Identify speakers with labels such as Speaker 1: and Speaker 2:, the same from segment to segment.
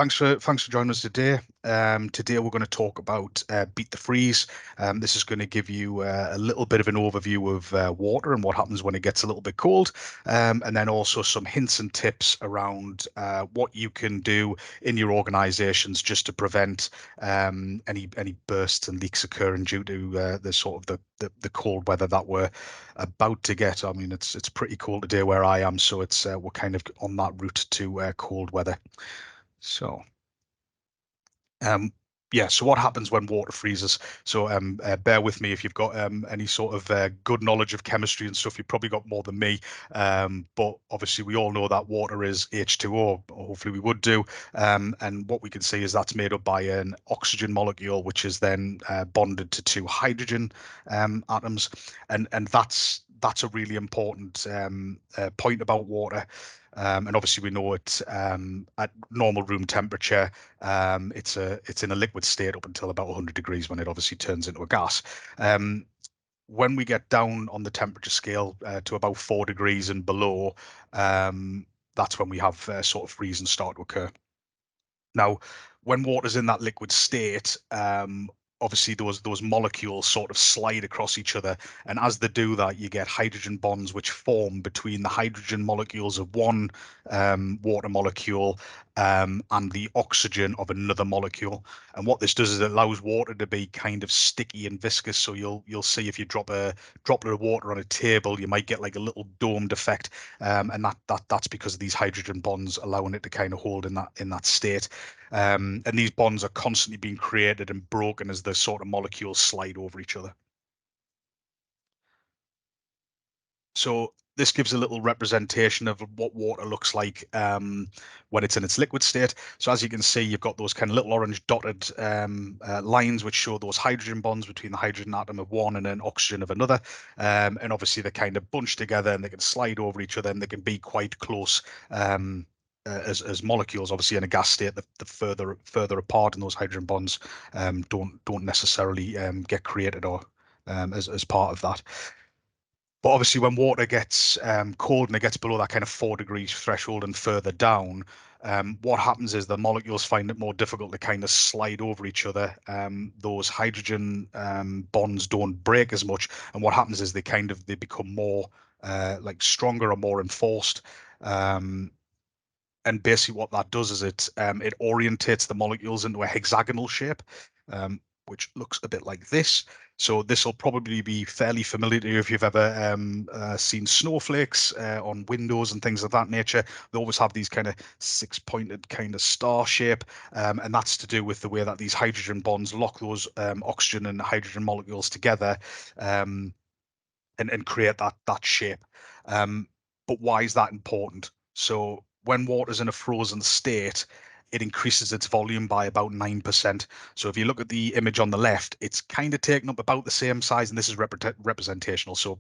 Speaker 1: thanks for joining us today. Today we're going to talk about Beat the Freeze. This is going to give you a little bit of an overview of water and what happens when it gets a little bit cold, and then also some hints and tips around what you can do in your organisations just to prevent any bursts and leaks occurring due to the sort of the cold weather that we're about to get. I mean, it's pretty cold today where I am, so it's we're kind of on that route to cold weather. So, um, yeah, so what happens when water freezes? So, bear with me if you've got any sort of good knowledge of chemistry and stuff. You've probably got more than me, but obviously we all know that water is H2O, or hopefully we would do. And what we can see is that's made up by an oxygen molecule, which is then bonded to two hydrogen atoms, and that's a really important point about water. And obviously we know it at normal room temperature. It's in a liquid state up until about 100 degrees when it obviously turns into a gas. When we get down on the temperature scale to about 4 degrees and below, that's when we have sort of freezing start to occur. Now, when water's in that liquid state, obviously those molecules sort of slide across each other, and as they do that, you get hydrogen bonds which form between the hydrogen molecules of one water molecule and the oxygen of another molecule. And what this does is it allows water to be kind of sticky and viscous. So you'll see if you drop a droplet of water on a table, you might get like a little domed effect, and that's because of these hydrogen bonds allowing it to kind of hold in that state. And these bonds are constantly being created and broken as the sort of molecules slide over each other. So this gives a little representation of what water looks like when it's in its liquid state. So as you can see, you've got those kind of little orange dotted lines which show those hydrogen bonds between the hydrogen atom of one and an oxygen of another. And obviously they're kind of bunched together and they can slide over each other and they can be quite close. As molecules, obviously in a gas state, the further apart, and those hydrogen bonds don't necessarily get created or as part of that. But obviously, when water gets cold and it gets below that kind of 4 degrees threshold and further down, what happens is the molecules find it more difficult to kind of slide over each other. Those hydrogen bonds don't break as much, and what happens is they become more like stronger or more enforced. Um, and basically, what that does is it orientates the molecules into a hexagonal shape, which looks a bit like this. So this will probably be fairly familiar to you if you've ever seen snowflakes on windows and things of that nature. They always have these kind of six-pointed kind of star shape, and that's to do with the way that these hydrogen bonds lock those oxygen and hydrogen molecules together, and create that shape. But why is that important? So when water's in a frozen state, it increases its volume by about 9%. So if you look at the image on the left, it's kind of taken up about the same size, and this is representational. So,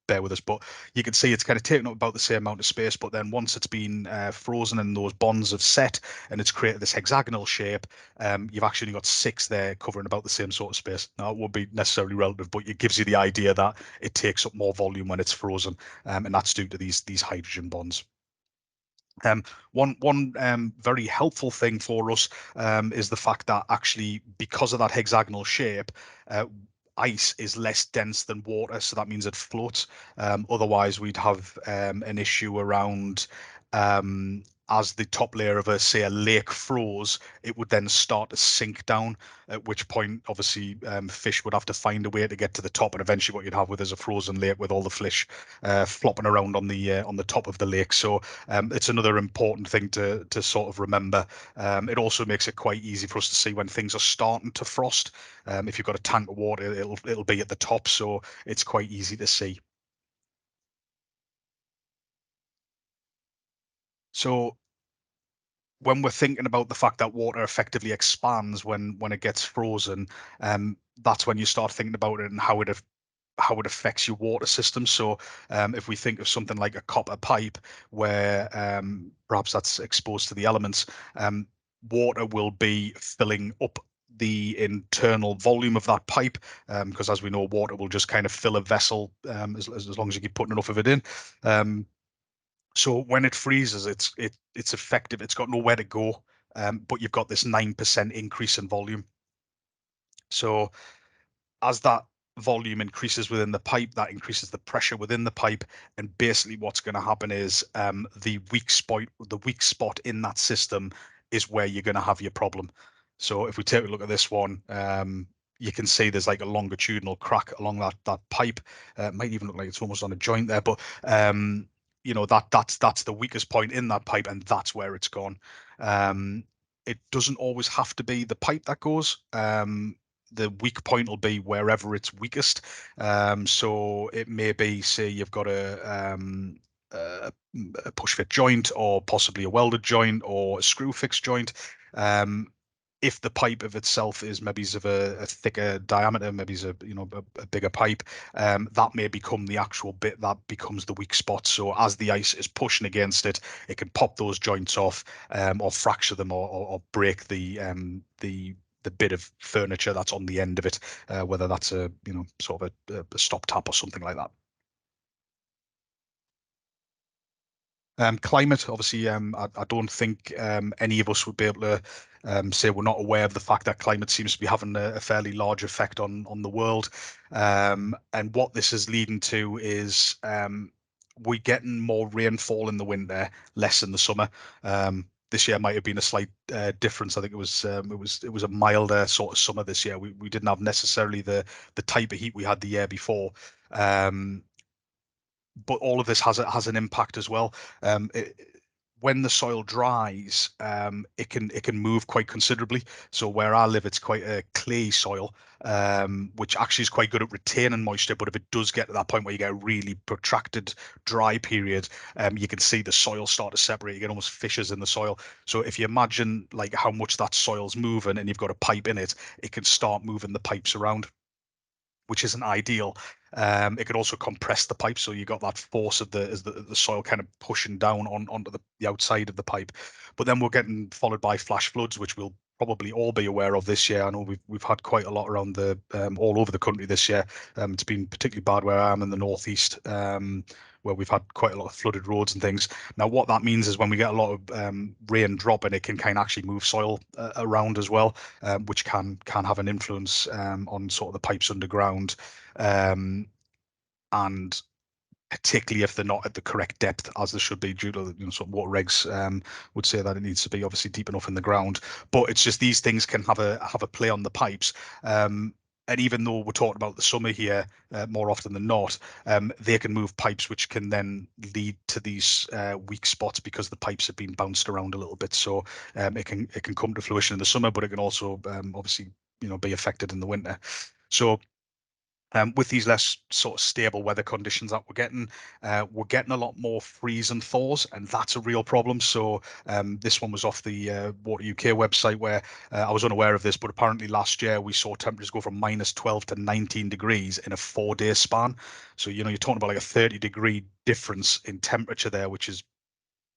Speaker 1: bear with us, but you can see it's kind of taken up about the same amount of space. But then once it's been frozen and those bonds have set and it's created this hexagonal shape, you've actually got six there covering about the same sort of space. Now, it won't be necessarily relative, but it gives you the idea that it takes up more volume when it's frozen, and that's due to these hydrogen bonds. One very helpful thing for us is the fact that actually, because of that hexagonal shape, ice is less dense than water, so that means it floats. Otherwise, we'd have an issue around as the top layer of say a lake froze, it would then start to sink down, at which point obviously fish would have to find a way to get to the top, and eventually what you'd have with is a frozen lake with all the fish flopping around on the top of the lake. So it's another important thing to sort of remember. It also makes it quite easy for us to see when things are starting to frost. If you've got a tank of water, it'll be at the top, so it's quite easy to see. So when we're thinking about the fact that water effectively expands when it gets frozen, that's when you start thinking about it and how it affects your water system. So if we think of something like a copper pipe where perhaps that's exposed to the elements, water will be filling up the internal volume of that pipe, because as we know, water will just kind of fill a vessel as long as you keep putting enough of it in. So when it freezes, it's effective. It's got nowhere to go. but you've got this 9% increase in volume. So as that volume increases within the pipe, that increases the pressure within the pipe, and basically what's going to happen is the weak spot in that system is where you're going to have your problem. So if we take a look at this one, you can see there's like a longitudinal crack along that pipe. It might even look like it's almost on a joint there, but that's the weakest point in that pipe, and that's where it's gone. It doesn't always have to be the pipe that goes. The weak point will be wherever it's weakest. So it may be, say, you've got a, a push fit joint, or possibly a welded joint, or a screw fix joint. If the pipe of itself is maybe of a thicker diameter, maybe is a bigger pipe, that may become the actual bit that becomes the weak spot. So as the ice is pushing against it, it can pop those joints off, or fracture them, or break the bit of furniture that's on the end of it, whether that's a sort of a stop tap or something like that. Climate, obviously, I don't think any of us would be able to say we're not aware of the fact that climate seems to be having a fairly large effect on the world. And what this is leading to is we're getting more rainfall in the winter, less in the summer. This year might have been a slight difference. I think it was a milder sort of summer this year. We didn't have necessarily the type of heat we had the year before. But all of this has an impact as well. When the soil dries, it can move quite considerably. So where I live, it's quite a clay soil, which actually is quite good at retaining moisture. But if it does get to that point where you get a really protracted dry period, you can see the soil start to separate. You get almost fissures in the soil. So if you imagine like how much that soil's moving and you've got a pipe in it, it can start moving the pipes around, which isn't ideal. It could also compress the pipe, so you got that force of the soil kind of pushing down onto the outside of the pipe. But then we're getting followed by flash floods, which we'll probably all be aware of this year. I know we've had quite a lot around all over the country this year. It's been particularly bad where I am in the northeast, where we've had quite a lot of flooded roads and things. Now, what that means is when we get a lot of rain dropping, it can kind of actually move soil around as well, which can have an influence on sort of the pipes underground, and particularly if they're not at the correct depth as they should be, due to sort of water regs would say that it needs to be obviously deep enough in the ground. But it's just these things can have a play on the pipes. And even though we're talking about the summer here, more often than not, they can move pipes, which can then lead to these weak spots because the pipes have been bounced around a little bit. So it can come to fruition in the summer, but it can also obviously be affected in the winter. So with these less sort of stable weather conditions that we're getting a lot more freeze and thaws, and that's a real problem. So this one was off the Water UK website, where I was unaware of this, but apparently last year we saw temperatures go from -12 to 19 degrees in a 4-day span. So you're talking about like a 30-degree difference in temperature there, which is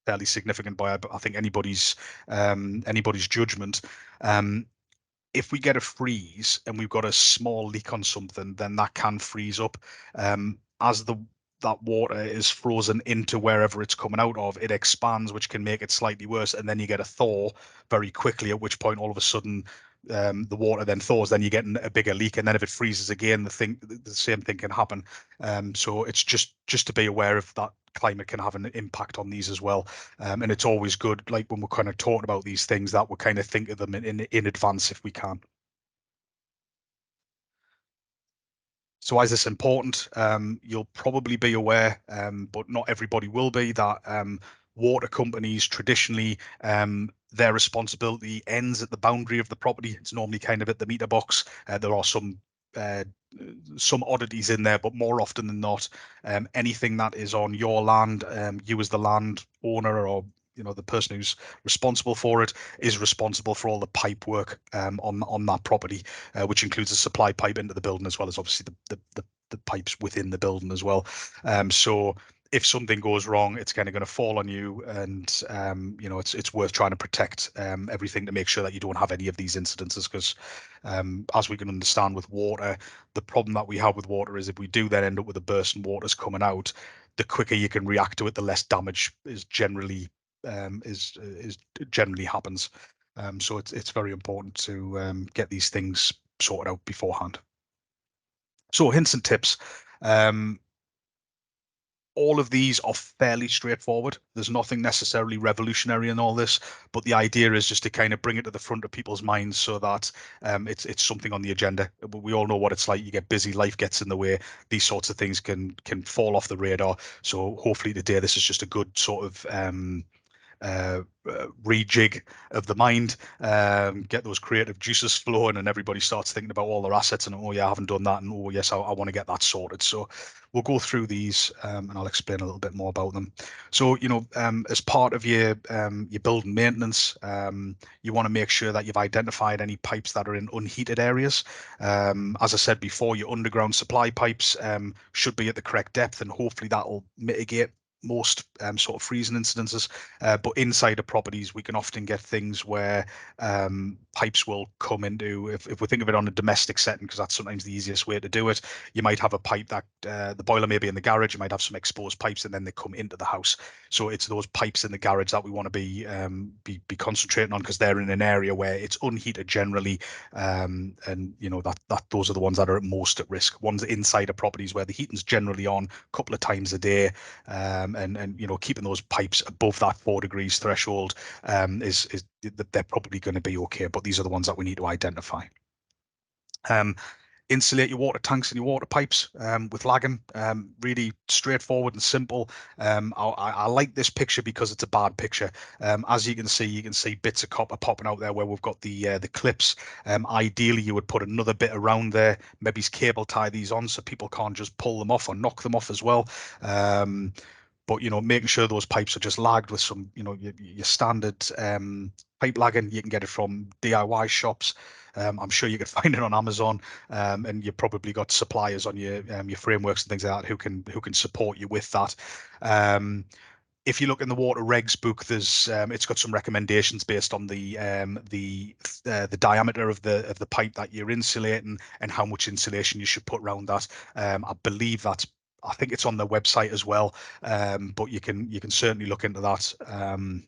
Speaker 1: fairly significant by I think anybody's judgment. If we get a freeze and we've got a small leak on something, then that can freeze up. As that water is frozen into wherever it's coming out of, it expands, which can make it slightly worse. And then you get a thaw very quickly, at which point all of a sudden the water then thaws. Then you're getting a bigger leak, and then if it freezes again, the same thing can happen. So it's just to be aware of that. Climate can have an impact on these as well, and it's always good, like when we're kind of talking about these things, that we kind of think of them in advance if we can. So why is this important? You'll probably be aware, but not everybody will be, that water companies traditionally, their responsibility ends at the boundary of the property. It's normally kind of at the meter box. There are uh, some oddities in there, but more often than not, anything that is on your land, you as the land owner, or the person who's responsible for it, is responsible for all the pipe work on that property, which includes a supply pipe into the building, as well as obviously the pipes within the building as well. So if something goes wrong, it's kind of going to fall on you, and it's worth trying to protect everything to make sure that you don't have any of these incidences. Because as we can understand with water, the problem that we have with water is if we do then end up with a burst and water's coming out, the quicker you can react to it, the less damage is generally happens. So it's very important to get these things sorted out beforehand. So hints and tips. Um, all of these are fairly straightforward. There's nothing necessarily revolutionary in all this, but the idea is just to kind of bring it to the front of people's minds so that it's something on the agenda. We all know what it's like. You get busy, life gets in the way. These sorts of things can fall off the radar. So hopefully today this is just a good sort of rejig of the mind, get those creative juices flowing, and everybody starts thinking about all their assets and, oh yeah, I haven't done that, and oh yes, I want to get that sorted. So we'll go through these, and I'll explain a little bit more about them. So as part of your building maintenance, you want to make sure that you've identified any pipes that are in unheated areas. As I said before, your underground supply pipes should be at the correct depth, and hopefully that will mitigate most sort of freezing incidences. But inside of properties, we can often get things where pipes will come into, if we think of it on a domestic setting, because that's sometimes the easiest way to do it, you might have a pipe that the boiler may be in the garage, you might have some exposed pipes, and then they come into the house. So it's those pipes in the garage that we want to be concentrating on, because they're in an area where it's unheated generally, and that those are the ones that are most at risk. Ones inside of properties where the heating's generally on a couple of times a day, and keeping those pipes above that 4 degrees threshold is they're probably going to be okay. But these are the ones that we need to identify. Um, Insulate your water tanks and your water pipes with lagging. Really straightforward and simple. I like this picture because it's a bad picture. As you can see bits of copper popping out there where we've got the clips. Ideally, you would put another bit around there, maybe cable tie these on so people can't just pull them off or knock them off as well. But making sure those pipes are just lagged with some, your standard pipe lagging. You can get it from DIY shops. I'm sure you could find it on Amazon, and you've probably got suppliers on your frameworks and things like that who can support you with that. If you look in the water regs book, there's it's got some recommendations based on the diameter of the pipe that you're insulating and how much insulation you should put around that. I believe I think it's on their website as well, but you can certainly look into that, and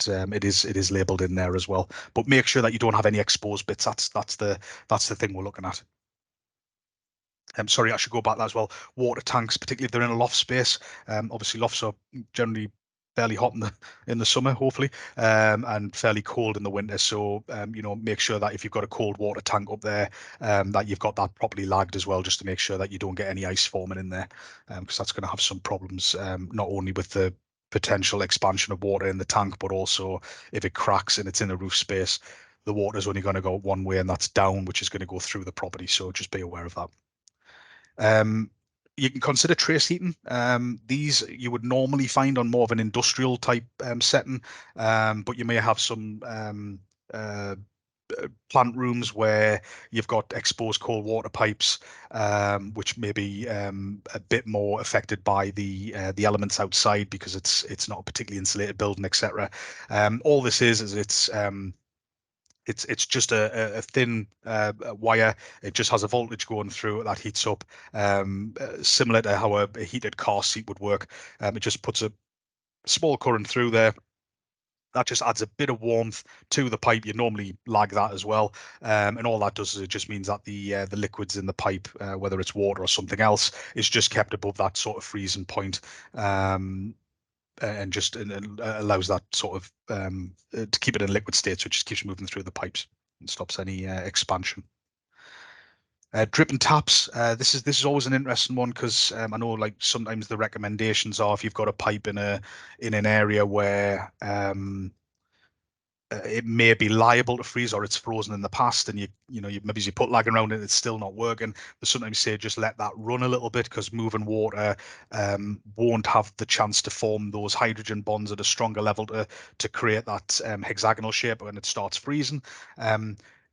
Speaker 1: it is labelled in there as well. But make sure that you don't have any exposed bits. That's the thing we're looking at. Sorry, I should go back to that as well. Water tanks, particularly if they're in a loft space. Obviously, lofts are generally fairly hot in the summer, hopefully, and fairly cold in the winter. So, make sure that if you've got a cold water tank up there, that you've got that properly lagged as well, just to make sure that you don't get any ice forming in there, because that's going to have some problems, not only with the potential expansion of water in the tank, but also if it cracks and it's in a roof space, the water's only going to go one way, and that's down, which is going to go through the property. So just be aware of that. You can consider trace heating. These you would normally find on more of an industrial type setting, but you may have some plant rooms where you've got exposed cold water pipes, which may be a bit more affected by the elements outside because it's not a particularly insulated building, etc. All this is it's just a thin wire. It just has a voltage going through it that heats up, similar to how a heated car seat would work. It just puts a small current through there. That just adds a bit of warmth to the pipe. You normally lag that as well, and all that does is it just means that the liquids in the pipe, whether it's water or something else, is just kept above that sort of freezing point. And just allows that sort of to keep it in a liquid state, so it just keeps moving through the pipes and stops any expansion. Drip and taps. This is always an interesting one because I know like sometimes the recommendations are if you've got a pipe in an area where it may be liable to freeze or it's frozen in the past, and maybe you put lagging around it, it's still not working. But sometimes say just let that run a little bit because moving water won't have the chance to form those hydrogen bonds at a stronger level to create that hexagonal shape when it starts freezing.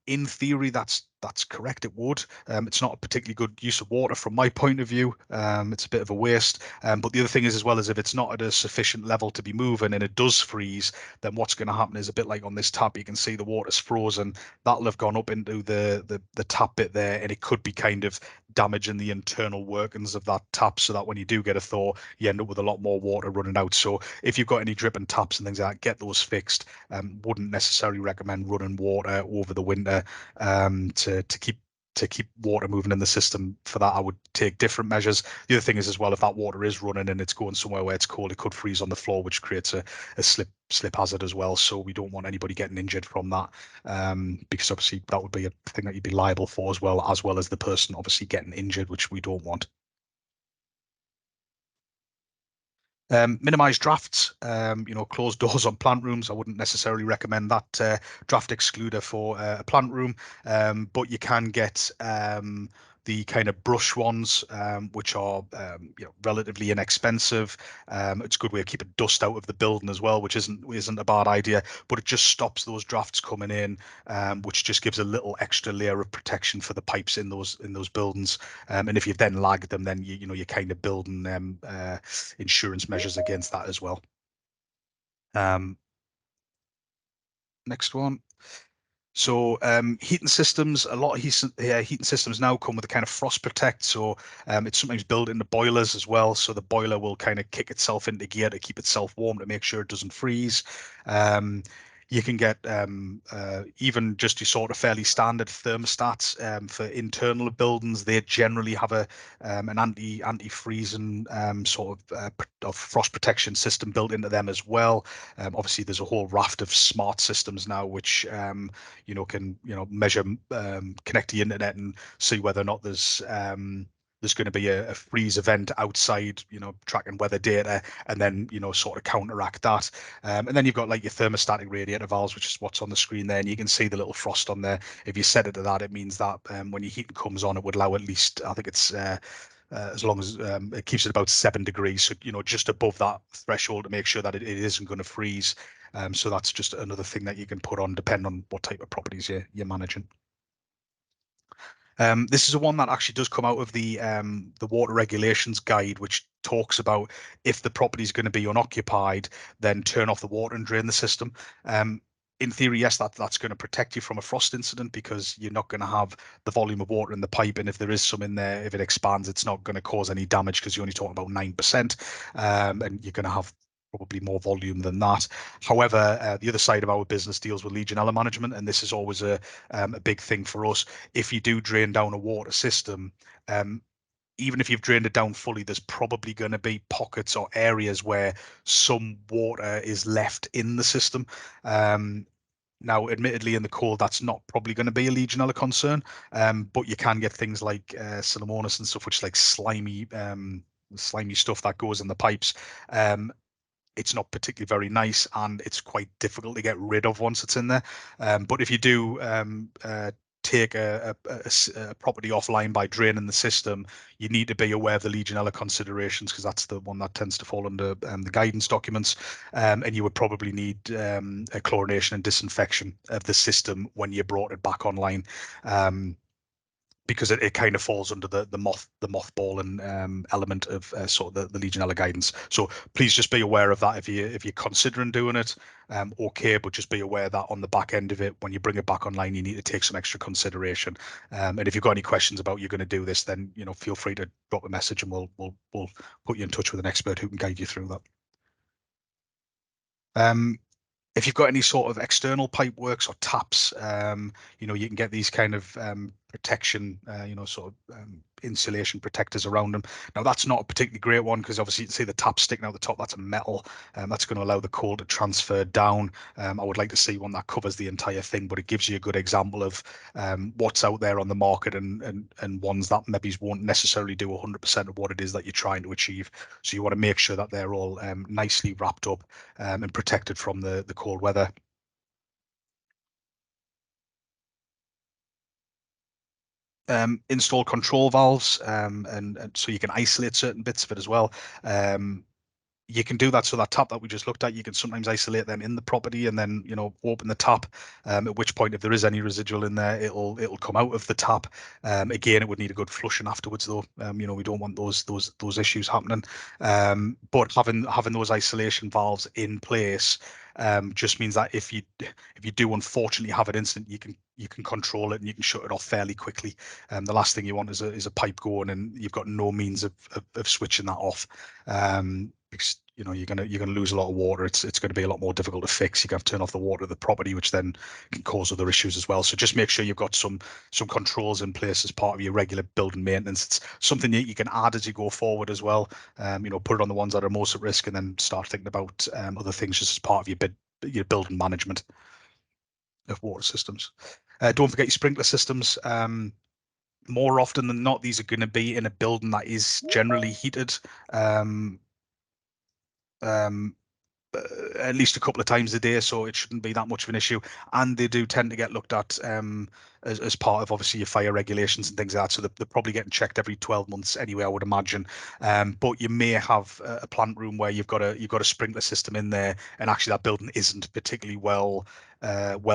Speaker 1: In theory, that's That's correct, it would. It's not a particularly good use of water from my point of view. It's a bit of a waste. But the other thing is, as well, as if it's not at a sufficient level to be moving and it does freeze, then what's going to happen is a bit like on this tap, you can see the water's frozen. That'll have gone up into the tap bit there, and it could be kind of damaging the internal workings of that tap, so that when you do get a thaw, you end up with a lot more water running out. So if you've got any dripping taps and things like that, get those fixed. Wouldn't necessarily recommend running water over the winter to keep water moving in the system. For that, I would take different measures. The other thing is, as well, if that water is running and it's going somewhere where it's cold, it could freeze on the floor, which creates a slip hazard as well. So we don't want anybody getting injured from that, because obviously that would be a thing that you'd be liable for, as well as the person obviously getting injured, which we don't want. Minimize drafts, closed doors on plant rooms. I wouldn't necessarily recommend that draft excluder for a plant room, but you can get the kind of brush ones, which are relatively inexpensive. It's a good way of keeping dust out of the building as well, which isn't a bad idea. But it just stops those drafts coming in, which just gives a little extra layer of protection for the pipes in those buildings. And if you've then lagged them, then you're kind of building insurance measures against that as well. Um, Next one. So heating systems, a lot of heating systems now come with a kind of frost protect. So it's sometimes built into boilers as well. So the boiler will kind of kick itself into gear to keep itself warm to make sure it doesn't freeze. Um, you can get even just your sort of fairly standard thermostats for internal buildings. They generally have an anti-freezing sort of frost protection system built into them as well. Obviously, there's a whole raft of smart systems now which can measure, connect to the internet and see whether or not there's going to be a freeze event outside, tracking weather data, and then sort of counteract that. And then you've got like your thermostatic radiator valves, which is what's on the screen there, and you can see the little frost on there. If you set it to that, it means that when your heating comes on, it would allow at least, I think it's as long as it keeps it about 7 degrees, so just above that threshold to make sure that it isn't going to freeze. So that's just another thing that you can put on, depending on what type of properties you're managing. This is a one that actually does come out of the water regulations guide, which talks about if the property is going to be unoccupied, then turn off the water and drain the system. In theory, yes, that's going to protect you from a frost incident, because you're not going to have the volume of water in the pipe, and if there is some in there, if it expands, it's not going to cause any damage because you're only talking about 9%, and you're going to have probably more volume than that. However, the other side of our business deals with Legionella management, and this is always a big thing for us. If you do drain down a water system, um, even if you've drained it down fully, there's probably going to be pockets or areas where some water is left in the system. Now, admittedly, in the cold, that's not probably going to be a Legionella concern, but you can get things like Pseudomonas and stuff, which is like slimy stuff that goes in the pipes. It's not particularly very nice, and it's quite difficult to get rid of once it's in there. But if you do take a property offline by draining the system, you need to be aware of the Legionella considerations, because that's the one that tends to fall under the guidance documents. And you would probably need a chlorination and disinfection of the system when you brought it back online. Because it kind of falls under the mothballing element of sort of the Legionella guidance. So please just be aware of that if you're considering doing it. Okay, but just be aware that on the back end of it, when you bring it back online, you need to take some extra consideration. And if you've got any questions about you're going to do this, then feel free to drop a message, and we'll put you in touch with an expert who can guide you through that. Um, if you've got any sort of external pipe works or taps, you can get these kind of protection, sort of insulation protectors around them. Now, that's not a particularly great one, because obviously you can see the tap sticking out the top. That's a metal. That's going to allow the cold to transfer down. I would like to see one that covers the entire thing, but it gives you a good example of what's out there on the market, and ones that maybe won't necessarily do 100% of what it is that you're trying to achieve. So you want to make sure that they're all nicely wrapped up and protected from the cold weather. Install control valves, and so you can isolate certain bits of it as well. you can do that. So that tap that we just looked at, you can sometimes isolate them in the property and then, open the tap, at which point if there is any residual in there, it'll come out of the tap. Again, it would need a good flushing afterwards though. We don't want those issues happening. But having those isolation valves in place just means that if you do unfortunately have an incident, you can control it and you can shut it off fairly quickly. The last thing you want is a pipe going and you've got no means of switching that off. Because you're gonna lose a lot of water. It's going to be a lot more difficult to fix. You have to turn off the water of the property, which then can cause other issues as well. So just make sure you've got some controls in place as part of your regular building maintenance. It's something that you can add as you go forward as well. Put it on the ones that are most at risk, and then start thinking about other things just as part of your building management of water systems. Don't forget your sprinkler systems. More often than not, these are going to be in a building that is generally heated. Um, um, at least a couple of times a day, so it shouldn't be that much of an issue. And they do tend to get looked at as part of obviously your fire regulations and things like that. So they're probably getting checked every 12 months anyway, I would imagine. But you may have a plant room where you've got a sprinkler system in there, and actually that building isn't particularly well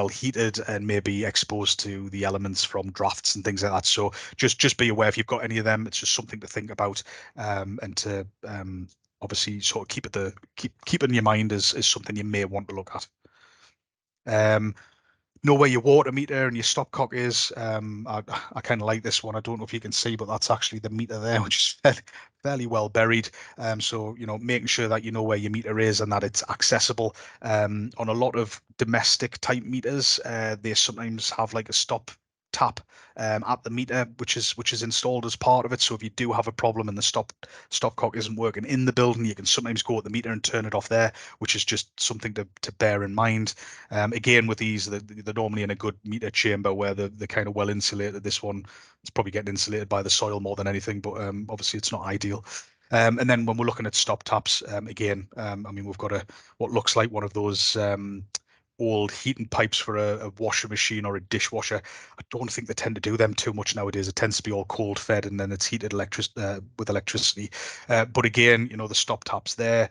Speaker 1: heated and maybe exposed to the elements from drafts and things like that. So just be aware if you've got any of them. It's just something to think about, and to obviously sort of keep in your mind as something you may want to look at. Um, know where your water meter and your stopcock is. I kind of like this one. I don't know if you can see, but that's actually the meter there, which is fairly well buried. So making sure that you know where your meter is and that it's accessible. On a lot of domestic type meters, they sometimes have like a stop tap at the meter, which is installed as part of it. So if you do have a problem and the stopcock isn't working in the building, you can sometimes go at the meter and turn it off there, which is just something to bear in mind. Again, with these, they're normally in a good meter chamber where they're kind of well insulated. This one, it's probably getting insulated by the soil more than anything, but obviously it's not ideal. And then when we're looking at stop taps, again, I mean, we've got what looks like one of those old heating pipes for a washing machine or a dishwasher. I don't think they tend to do them too much nowadays. It tends to be all cold fed and then it's heated with electricity. But again, the stop taps there,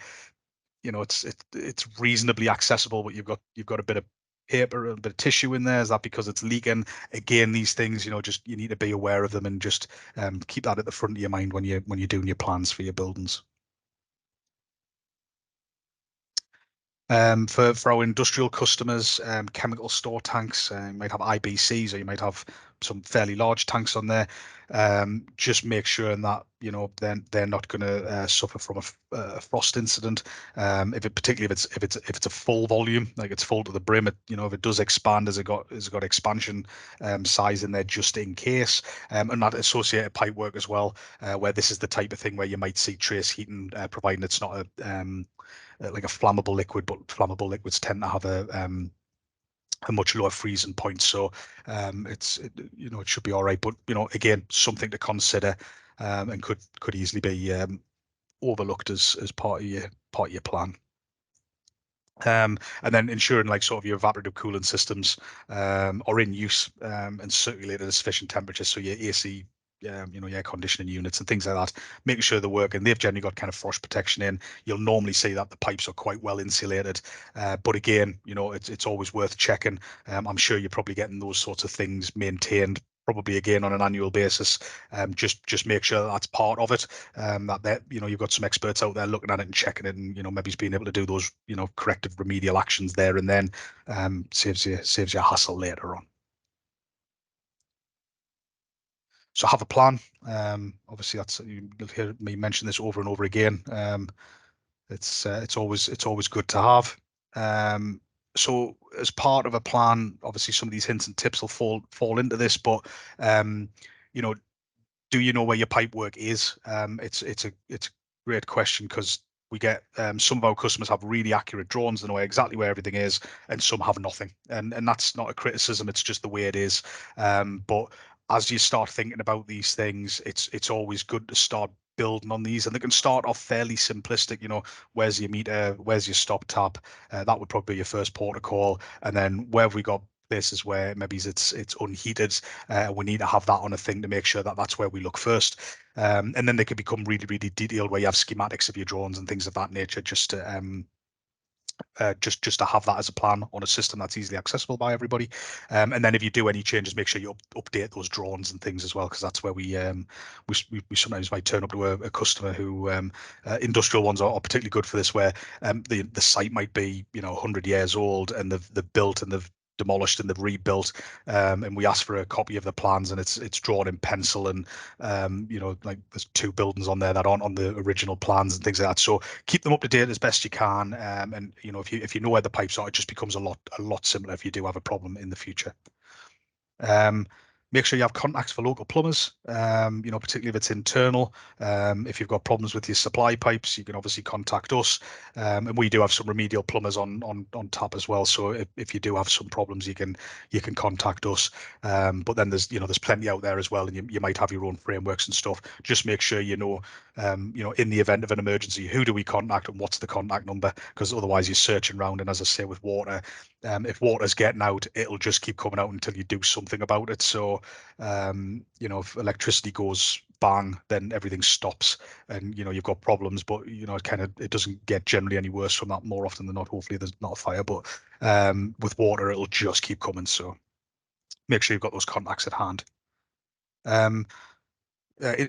Speaker 1: it's reasonably accessible, but you've got a bit of paper, a bit of tissue in there. Is that because it's leaking? Again, these things, just you need to be aware of them and just keep that at the front of your mind when you're doing your plans for your buildings. For our industrial customers, chemical store tanks, you might have IBCs or you might have some fairly large tanks on there. Just make sure that they're not going to suffer from a frost incident. Particularly if it's a full volume, like it's full to the brim, if it does expand, has it got expansion size in there just in case, and that associated pipe work as well, where this is the type of thing where you might see trace heating, providing it's not like a flammable liquid, but flammable liquids tend to have a much lower freezing point. So it should be all right. But again, something to consider, and could easily be overlooked as part of your plan. And then ensuring like sort of your evaporative cooling systems are in use and circulated at sufficient temperature. So your AC, your air conditioning units and things like that, making sure they work. And they've generally got kind of frost protection in. You'll normally see that the pipes are quite well insulated. But again, it's always worth checking. I'm sure you're probably getting those sorts of things maintained probably again on an annual basis. Just make sure that's part of it. That you've got some experts out there looking at it and checking it, and maybe being able to do those corrective remedial actions there and then saves you a hassle later on. So have a plan. Obviously, you'll hear me mention this over and over again. It's always good to have. Um, so as part of a plan, obviously some of these hints and tips will fall into this, but um, you know, do you know where your pipe work is? It's a great question because we get some of our customers have really accurate drawings. They know exactly where everything is, and some have nothing. And that's not a criticism. It's just the way it is. But as you start thinking about these things, it's always good to start building on these, and they can start off fairly simplistic. Where's your meter? Where's your stop tap? That would probably be your first port of call, and then where have we got places where maybe it's unheated. We need to have that on a thing to make sure that that's where we look first. And then they can become really, really detailed where you have schematics of your drones and things of that nature, just to have that as a plan on a system that's easily accessible by everybody. And then if you do any changes, make sure you update those drones and things as well, because that's where we sometimes might turn up to a customer who industrial ones are particularly good for this, where the site might be 100 years old and they've built and they've demolished and they've rebuilt, and we ask for a copy of the plans and it's drawn in pencil, and like there's two buildings on there that aren't on the original plans and things like that. So keep them up to date as best you can, and if you know where the pipes are, it just becomes a lot simpler if you do have a problem in the future. Um, Make sure you have contacts for local plumbers, particularly if it's internal. If you've got problems with your supply pipes, you can obviously contact us. And we do have some remedial plumbers on tap as well. So if you do have some problems, you can contact us. But then there's plenty out there as well, and you might have your own frameworks and stuff. Just make sure in the event of an emergency, who do we contact and what's the contact number? Because otherwise you're searching around, and as I say with water, if water's getting out, it'll just keep coming out until you do something about it. So, if electricity goes bang, then everything stops, and you've got problems. But it doesn't get generally any worse from that. More often than not, hopefully there's not a fire. But with water, it'll just keep coming. So make sure you've got those contacts at hand. Um,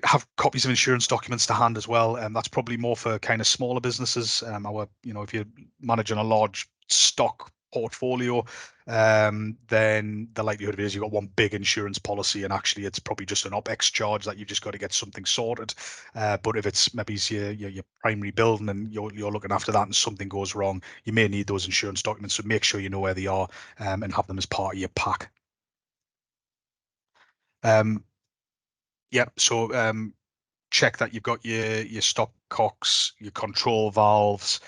Speaker 1: have copies of insurance documents to hand as well. That's probably more for kind of smaller businesses. If you're managing a large stock portfolio, then the likelihood of it is you've got one big insurance policy, and actually it's probably just an OPEX charge that you've just got to get something sorted. But if it's maybe your primary building and you're looking after that and something goes wrong, you may need those insurance documents. So make sure you know where they are, and have them as part of your pack. Um, yeah, so check that you've got your stopcocks, your control valves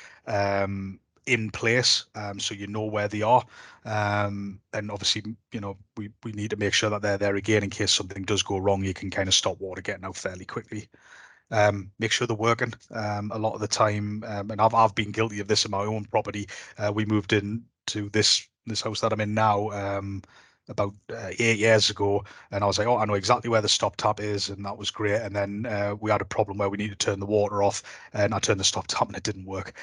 Speaker 1: in place, so you know where they are. And obviously, we need to make sure that they're there again in case something does go wrong. You can kind of stop water getting out fairly quickly. Make sure they're working. A lot of the time, and I've been guilty of this in my own property. We moved into this house that I'm in now. About 8 years ago, and I was like, oh, I know exactly where the stop tap is, and that was great. And then we had a problem where we needed to turn the water off, and I turned the stop tap and it didn't work.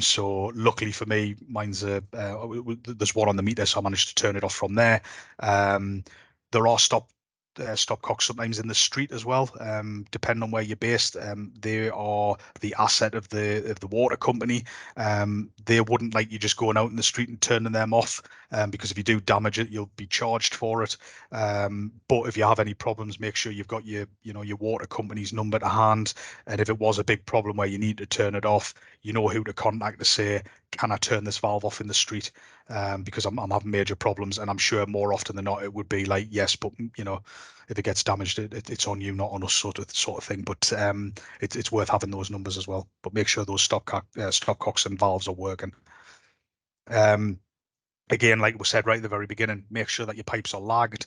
Speaker 1: So luckily for me, there's one on the meter, so I managed to turn it off from there. There are stopcocks sometimes in the street as well, depending on where you're based. They are the asset of the water company. They wouldn't like you just going out in the street and turning them off, because if you do damage it, you'll be charged for it. But if you have any problems, make sure you've got your water company's number to hand. And if it was a big problem where you need to turn it off, you know who to contact to say, can I turn this valve off in the street? Because I'm having major problems, and I'm sure more often than not it would be like, yes, but if it gets damaged, it's on you, not on us, sort of thing. But it's worth having those numbers as well. But make sure those stopcocks and valves are working. Um, Again, like we said right at the very beginning, make sure that your pipes are lagged.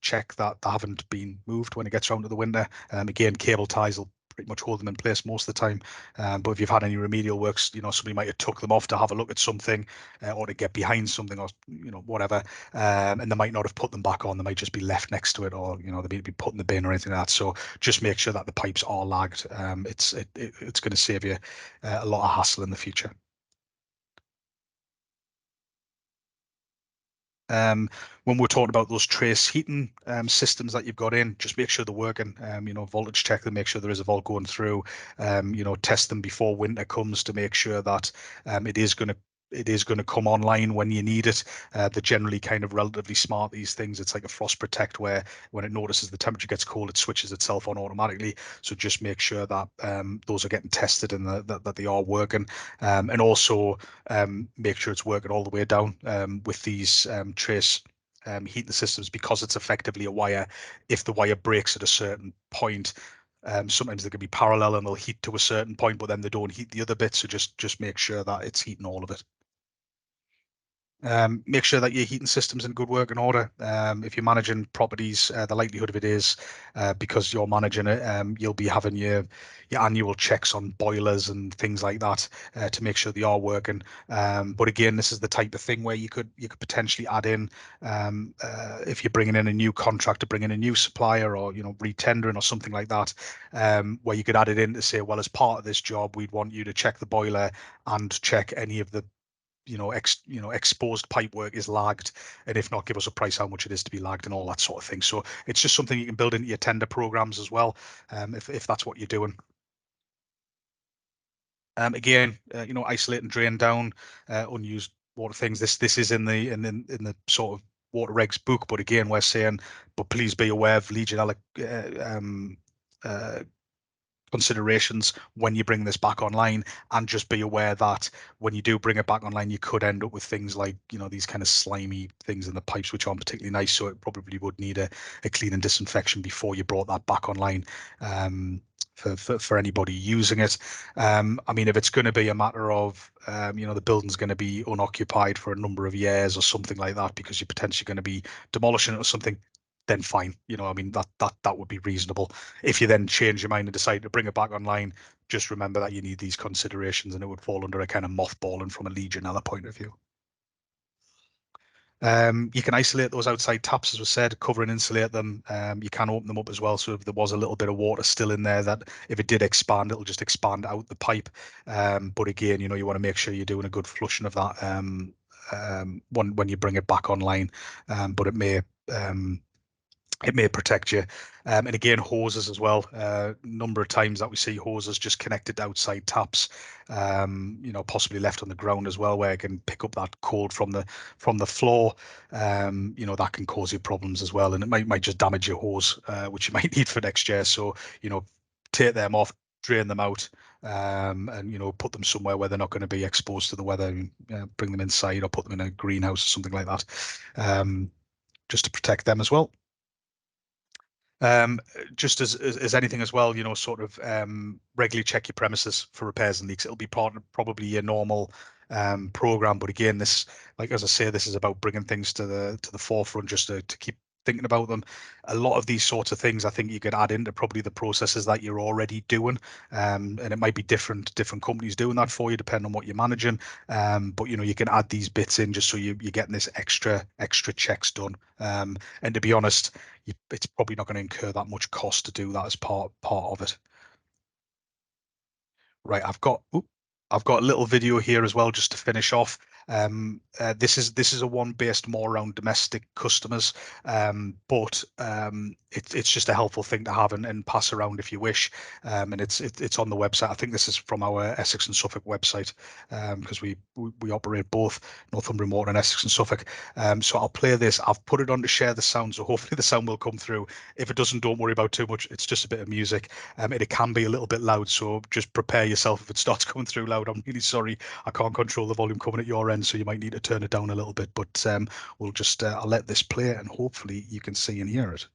Speaker 1: Check that they haven't been moved when it gets around to the winter. Again, cable ties will pretty much hold them in place most of the time. But if you've had any remedial works, somebody might have took them off to have a look at something, or to get behind something, or whatever, and they might not have put them back on. They might just be left next to it, or they may be put in the bin or anything like that. So just make sure that the pipes are lagged. It's going to save you a lot of hassle in the future. When we're talking about those trace heating systems that you've got in, just make sure they're working. Voltage check them, make sure there is a volt going through. Test them before winter comes to make sure that it is going to come online when you need it. They're generally kind of relatively smart, these things. It's like a frost protect, where when it notices the temperature gets cold, it switches itself on automatically. So just make sure that those are getting tested and that they are working. And also make sure it's working all the way down with these trace heating systems, because it's effectively a wire. If the wire breaks at a certain point, sometimes they can be parallel and they'll heat to a certain point, but then they don't heat the other bit. So just make sure that it's heating all of it. Make sure that your heating system's in good working order. If you're managing properties, the likelihood of it is because you're managing it, you'll be having your annual checks on boilers and things like that to make sure they are working. But again, this is the type of thing where you could potentially add in if you're bringing in a new contractor, bringing in a new supplier, or retendering or something like that, where you could add it in to say, well, as part of this job, we'd want you to check the boiler and check any of the exposed pipe work is lagged, and if not, give us a price how much it is to be lagged and all that sort of thing. So it's just something you can build into your tender programs as well, if that's what you're doing. Again, isolate and drain down unused water things. This is in the sort of water regs book, but again, we're saying, but please be aware of Legionella uh, considerations when you bring this back online, and just be aware that when you do bring it back online, you could end up with things like these kind of slimy things in the pipes, which aren't particularly nice. So it probably would need a clean and disinfection before you brought that back online. For anybody using it. I mean, if it's going to be a matter of, the building's going to be unoccupied for a number of years or something like that, because you're potentially going to be demolishing it or something, then fine. I mean, that would be reasonable. If you then change your mind and decide to bring it back online, just remember that you need these considerations, and it would fall under a kind of mothballing from a Legionella point of view. You can isolate those outside taps, as we said, cover and insulate them. You can open them up as well. So if there was a little bit of water still in there, that if it did expand, it'll just expand out the pipe. But again, you want to make sure you're doing a good flushing of that when you bring it back online. But it may protect you. And again, hoses as well. Number of times that we see hoses just connected to outside taps, possibly left on the ground as well, where it can pick up that cold from the floor. That can cause you problems as well, and it might just damage your hose, which you might need for next year. So take them off, drain them out, and put them somewhere where they're not going to be exposed to the weather. And, bring them inside or put them in a greenhouse or something like that, just to protect them as well. Um, just as anything as well, sort of regularly check your premises for repairs and leaks. It'll be probably your normal program, but again, this, like as I say, this is about bringing things to the forefront, just to keep thinking about them. A lot of these sorts of things, I think you could add into probably the processes that you're already doing, and it might be different companies doing that for you, depending on what you're managing. But you can add these bits in just so you're getting this extra checks done. And to be honest, it's probably not going to incur that much cost to do that as part of it. Right, I've got a little video here as well just to finish off. This is a one based more around domestic customers, but it's just a helpful thing to have and pass around if you wish. And it's on the website. I think this is from our Essex and Suffolk website, because we operate both Northumbrian Water and Essex and Suffolk. So I'll play this. I've put it on to share the sound, so hopefully the sound will come through. If it doesn't, don't worry about too much. It's just a bit of music. It can be a little bit loud, so just prepare yourself if it starts coming through loud. I'm really sorry. I can't control the volume coming at your end, so you might need to turn it down a little bit. But we'll just I'll let this play, and hopefully you can see and hear it.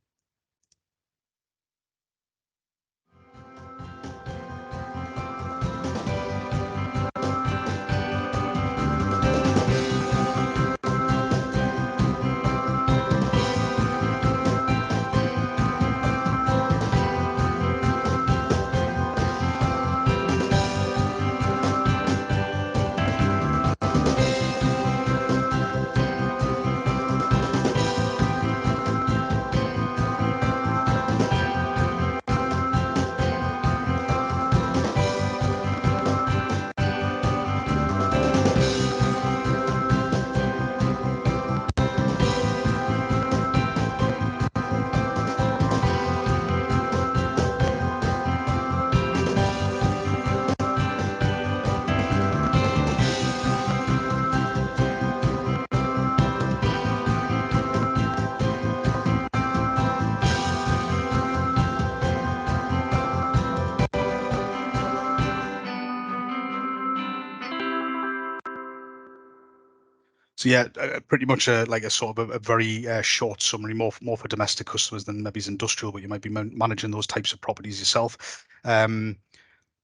Speaker 1: So yeah, pretty much like a sort of a very short summary, more for domestic customers than maybe is industrial, but you might be managing those types of properties yourself.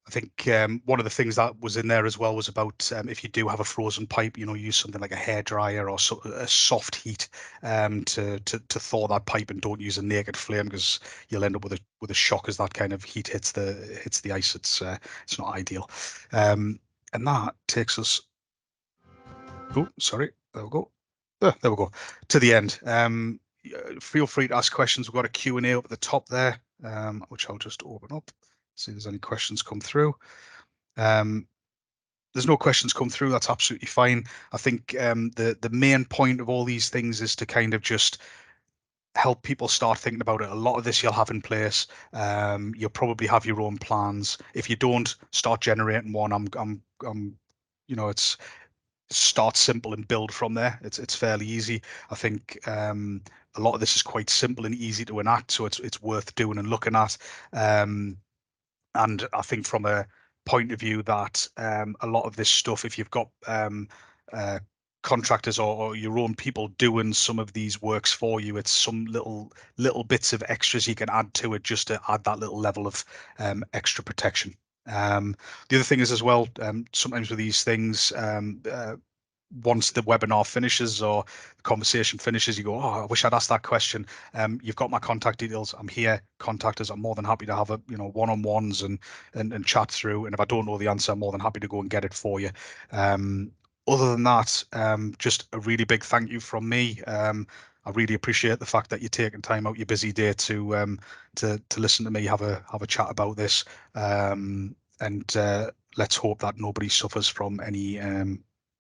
Speaker 1: I think one of the things that was in there as well was about if you do have a frozen pipe, use something like a hairdryer or a soft heat to thaw that pipe, and don't use a naked flame, because you'll end up with a shock as that kind of heat hits the ice. It's not ideal. And that takes us. Oh, sorry. There we go. There we go. To the end. Feel free to ask questions. We've got a Q&A up at the top there, which I'll just open up. See if there's any questions come through. There's no questions come through. That's absolutely fine. I think the main point of all these things is to kind of just help people start thinking about it. A lot of this you'll have in place. You'll probably have your own plans. If you don't, start generating one. It's start simple and build from there. It's fairly easy. I think a lot of this is quite simple and easy to enact, so it's worth doing and looking at. And I think from a point of view that a lot of this stuff, if you've got uh, contractors or your own people doing some of these works for you, it's some little bits of extras you can add to it just to add that little level of extra protection. The other thing is as well, sometimes with these things, once the webinar finishes or the conversation finishes, you go, oh, I wish I'd asked that question. You've got my contact details. I'm here. Contact us. I'm more than happy to have a one-on-ones and chat through. And if I don't know the answer, I'm more than happy to go and get it for you. Other than that, just a really big thank you from me. I really appreciate the fact that you're taking time out your busy day to listen to me have a chat about this. And let's hope that nobody suffers from any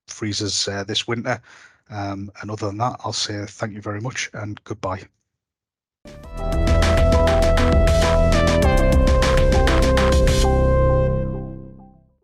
Speaker 1: freezes this winter. And other than that, I'll say thank you very much and goodbye.